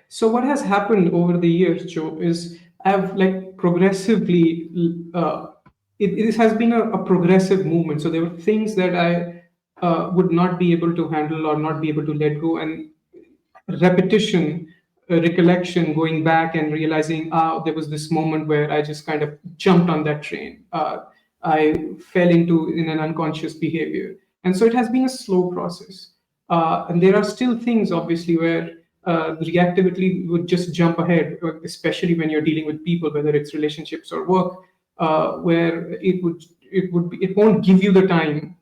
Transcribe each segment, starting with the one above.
So what has happened over the years, Joe, is I've like progressively, it has been a progressive movement. So there were things that I would not be able to handle or not be able to let go, and repetition, recollection, going back and realizing, there was this moment where I just kind of jumped on that train. I fell into in an unconscious behavior, and so it has been a slow process. And there are still things, obviously, where the reactivity would just jump ahead, especially when you're dealing with people, whether it's relationships or work, where it won't give you the time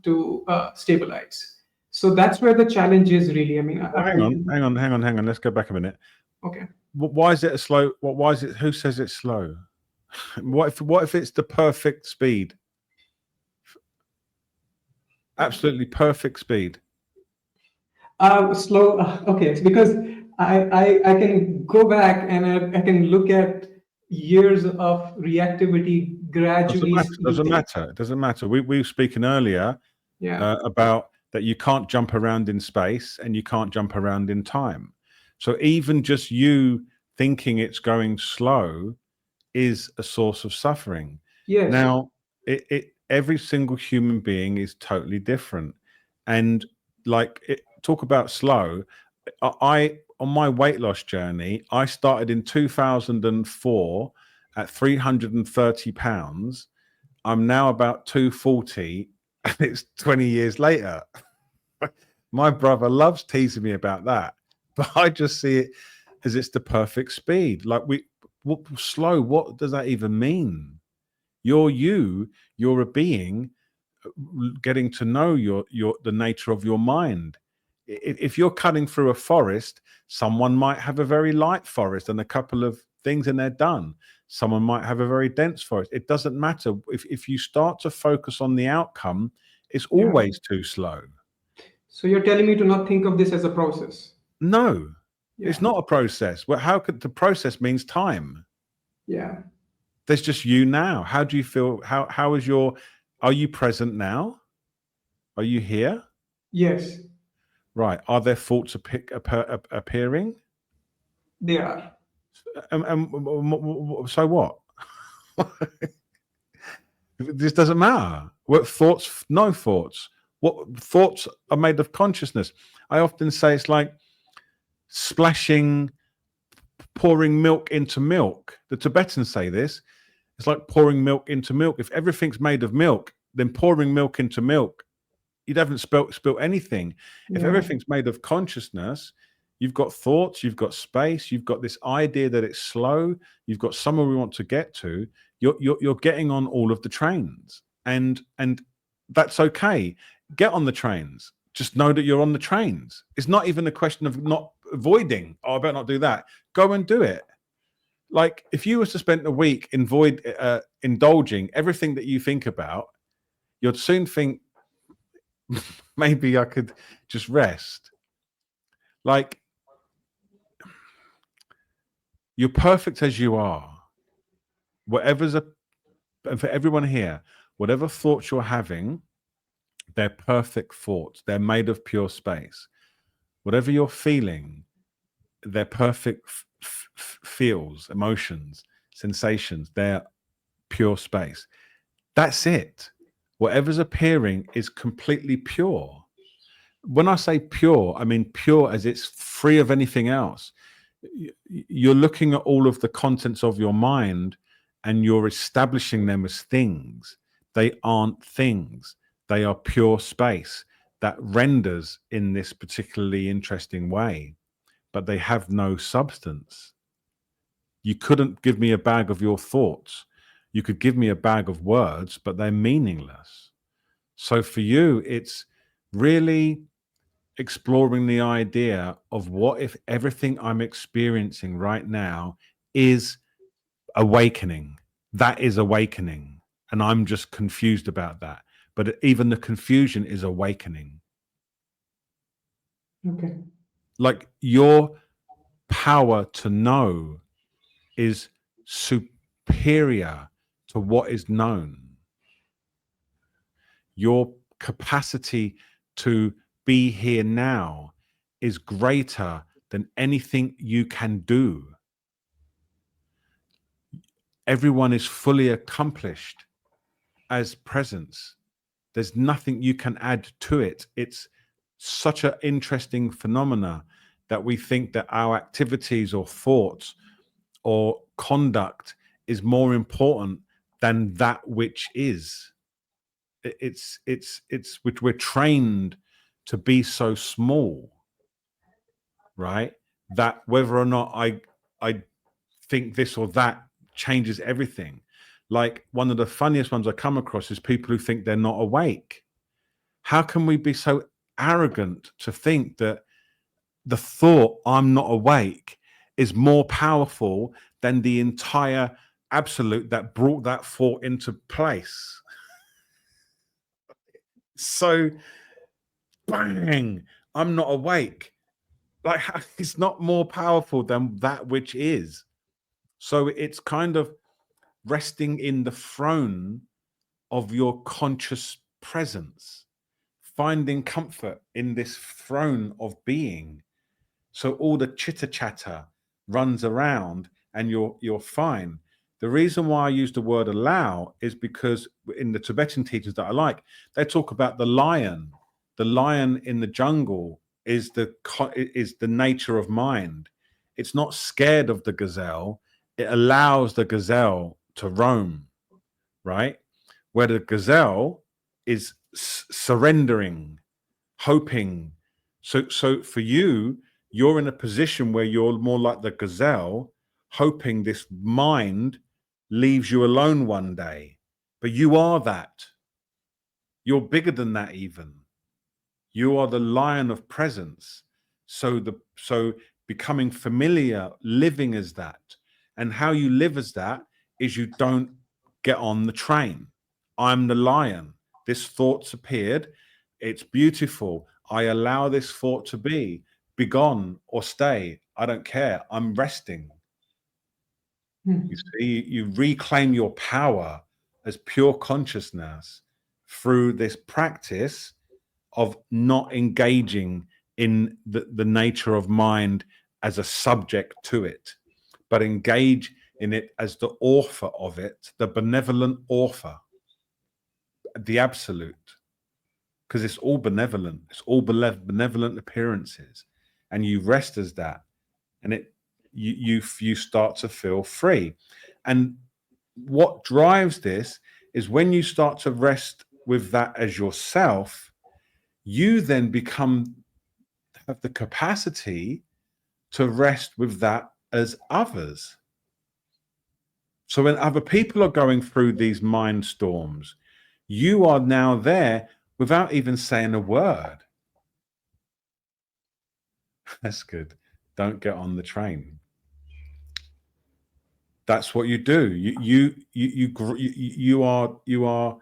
to stabilize. So that's where the challenge is, really. I mean, Well, hang on. Let's go back a minute. okay. Why is it a slow? Why is it? Who says it's slow? What if it's the perfect speed? Absolutely perfect speed. Slow. Okay, it's because I can go back and I can look at years of reactivity gradually Doesn't speeding. matter. It doesn't matter. We were speaking earlier Yeah. about that you can't jump around in space and you can't jump around in time. So even just you thinking it's going slow is a source of suffering. Yes. Now, every single human being is totally different, and talk about slow. I on my weight loss journey, I started in 2004 at 330 pounds. I'm now about 240, and it's 20 years later. My brother loves teasing me about that, but I just see it as it's the perfect speed. Slow, what does that even mean? You're you, you're a being getting to know the nature of your mind. If you're cutting through a forest, someone might have a very light forest and a couple of things and they're done. Someone might have a very dense forest. It doesn't matter. If you start to focus on the outcome, it's Yeah. always too slow. So you're telling me to not think of this as a process? No, Yeah. it's not a process. Well, how could the process means time? Yeah. There's just you now. How do you feel? How is your? Are you present now? Are you here? Yes, Right. Are there thoughts appearing? they are. So what? This doesn't matter. What thoughts? No thoughts. What thoughts are made of consciousness? I often say it's like splashing, pouring milk into milk. The Tibetans say this. It's like pouring milk into milk. If everything's made of milk, then pouring milk into milk, you haven't spilt anything. If Yeah. everything's made of consciousness, you've got thoughts, you've got space, you've got this idea that it's slow, you've got somewhere we want to get to. You're getting on all of the trains, and that's okay. Get on the trains. Just know that you're on the trains. It's not even a question of not avoiding. Oh, I better not do that. Go and do it. Like if you were to spend a week indulging everything that you think about, you'd soon think, maybe I could just rest. Like, you're perfect as you are. And for everyone here, whatever thoughts you're having, they're perfect thoughts. They're made of pure space. Whatever you're feeling, they're perfect feels, emotions, sensations. They're pure space. That's it. Whatever's appearing is completely pure. When I say pure, I mean pure as it's free of anything else. You're looking at all of the contents of your mind and you're establishing them as things. They aren't things. They are pure space that renders in this particularly interesting way, but they have no substance. You couldn't give me a bag of your thoughts. You could give me a bag of words, but they're meaningless. So for you, it's really exploring the idea of what if everything I'm experiencing right now is awakening. That is awakening. And I'm just confused about that. But even the confusion is awakening. Okay. Like your power to know is superior to what is known. Your capacity to be here now is greater than anything you can do. Everyone is fully accomplished as presence. There's nothing you can add to it. It's such an interesting phenomena that we think that our activities or thoughts or conduct is more important than that which is. It's which we're trained to be so small, right? That whether or not I think this or that changes everything. Like one of the funniest ones I come across is people who think they're not awake. How can we be so arrogant to think that the thought I'm not awake is more powerful than the entire absolute that brought that thought into place? So bang, I'm not awake. Like it's not more powerful than that which is. So it's kind of resting in the throne of your conscious presence, finding comfort in this throne of being. So all the chitter chatter runs around and you're fine. The reason why I use the word allow is because in the Tibetan teachings that I like, they talk about the lion. The lion in the jungle is the nature of mind. It's not scared of the gazelle. It allows the gazelle to roam, right? Where the gazelle is surrendering, hoping. So for you, you're in a position where you're more like the gazelle, hoping this mind leaves you alone one day. But you are that. You're bigger than that even. You are the lion of presence. So becoming familiar, living as that. And how you live as that is you don't get on the train. I'm the lion. This thought's appeared. It's beautiful. I allow this thought to be gone or stay. I don't care. I'm resting. You see, you reclaim your power as pure consciousness through this practice of not engaging in the nature of mind as a subject to it, but engage in it as the author of it, the benevolent author, the absolute, because it's all benevolent. It's all benevolent appearances, and you rest as that, and you start to feel free. And what drives this is when you start to rest with that as yourself, you then have the capacity to rest with that as others. So when other people are going through these mind storms, you are now there without even saying a word. That's good. Don't get on the train. That's what you do. You are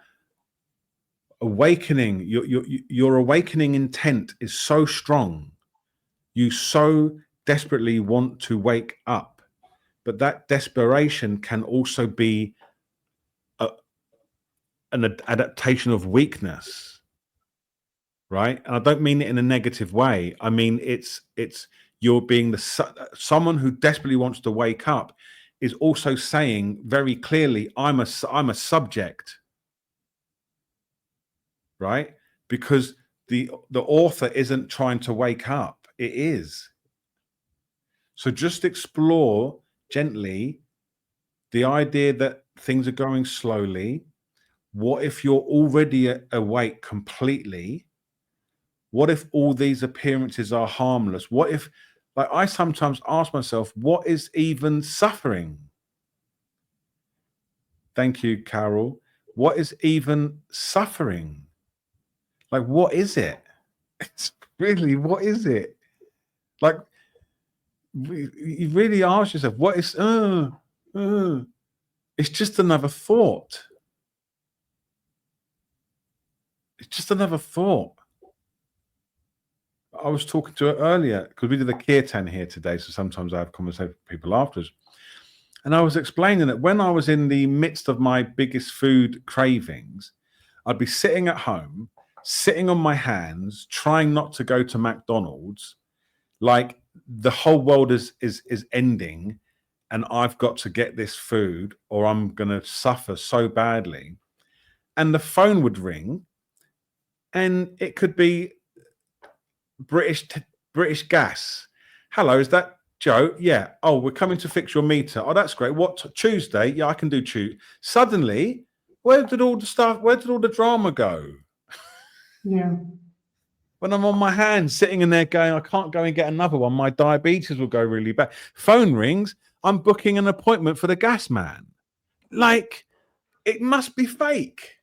awakening. Your awakening intent is so strong. You so desperately want to wake up, but that desperation can also be an adaptation of weakness, right? And I don't mean it in a negative way. I mean it's you're being someone who desperately wants to wake up is also saying very clearly, I'm a subject, right? Because the author isn't trying to wake up, it is. So just explore gently the idea that things are going slowly. What if you're already awake completely? What if all these appearances are harmless? What if, like, I sometimes ask myself, what is even suffering? Thank you, Carol. What is even suffering? Like, what is it? It's really, what is it? Like, you really ask yourself, what is, it's just another thought. It's just another thought. I was talking to her earlier because we did a kirtan here today. So sometimes I have conversations with people afterwards. And I was explaining that when I was in the midst of my biggest food cravings, I'd be sitting at home, sitting on my hands, trying not to go to McDonald's, like the whole world is ending, and I've got to get this food or I'm going to suffer so badly. And the phone would ring, and it could be British Gas. Hello, is that Joe? Yeah. Oh, we're coming to fix your meter. Oh, that's great. What, Tuesday? Yeah, I can do Tuesday. Suddenly, where did all the drama go? Yeah. When I'm on my hands sitting in there going, I can't go and get another one. My diabetes will go really bad. Phone rings. I'm booking an appointment for the gas man. Like, it must be fake.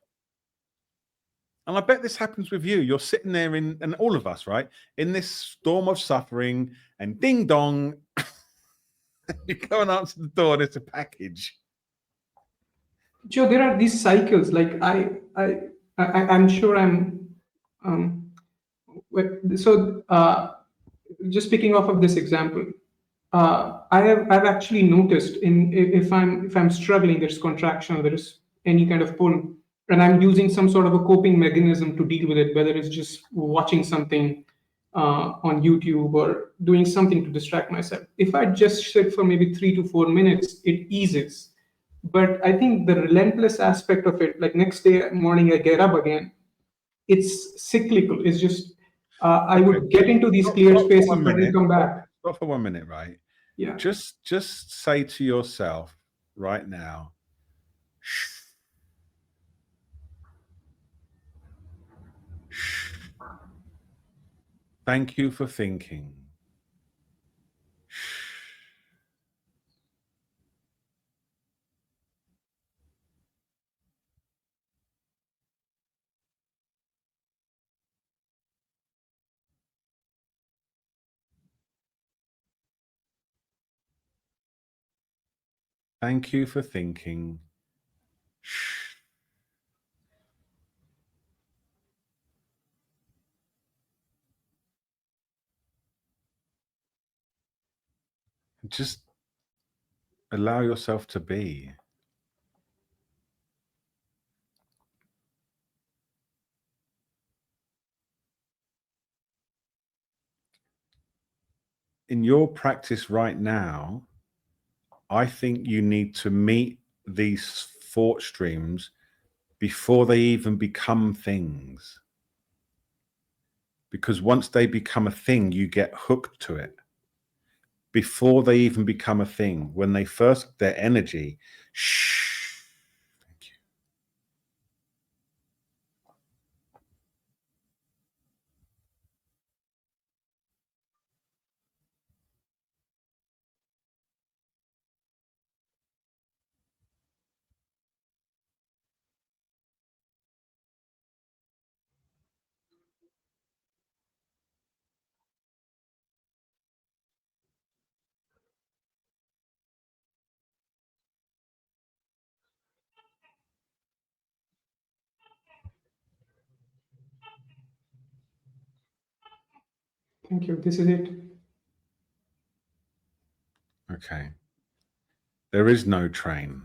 And I bet this happens with you. You're sitting there and all of us, right? In this storm of suffering, and ding dong, you go and answer the door and it's a package. Joe, there are these cycles. Like I'm sure um, so just picking off of this example, I've actually noticed if I'm struggling, there's contraction, or there's any kind of pull, and I'm using some sort of a coping mechanism to deal with it, whether it's just watching something on YouTube or doing something to distract myself. If I just sit for maybe 3 to 4 minutes, it eases. But I think the relentless aspect of it, like next day morning, I get up again. It's cyclical. It's just I Okay, would get into these stop, clear stop for spaces, 1 but then minute. come back. Stop for 1 minute, right? Yeah. Just say to yourself right now, shh, shh. Thank you for thinking. Shh. Thank you for thinking. Shh. Just allow yourself to be. In your practice right now, I think you need to meet these thought streams before they even become things. Because once they become a thing, you get hooked to it. Before they even become a thing, when they first, their energy, shh. Thank you. Thank you. This is it. Okay. There is no train.